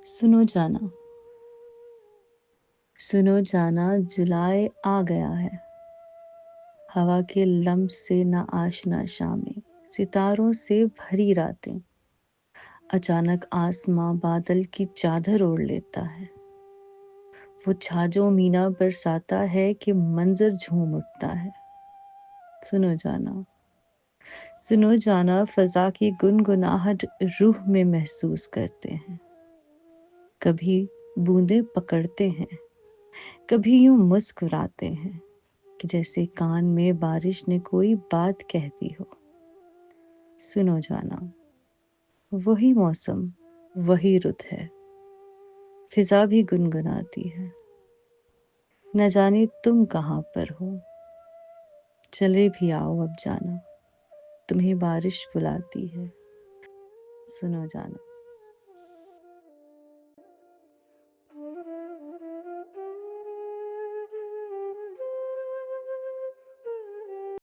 सुनो जाना, सुनो जाना, जुलाई आ गया है। हवा के लम्स से ना आशना शामें, सितारों से भरी रातें। अचानक आसमां बादल की चादर ओढ़ लेता है। वो छाजों मीना बरसाता है कि मंजर झूम उठता है। सुनो जाना, सुनो जाना, फजा की गुनगुनाहट रूह में महसूस करते हैं। कभी बूंदें पकड़ते हैं, कभी यूं मुस्कुराते हैं कि जैसे कान में बारिश ने कोई बात कह दी हो। सुनो जाना, वही मौसम, वही रुत है। फिजा भी गुनगुनाती है, न जाने तुम कहाँ पर हो। चले भी आओ अब जाना, तुम्हें बारिश बुलाती है। सुनो जाना।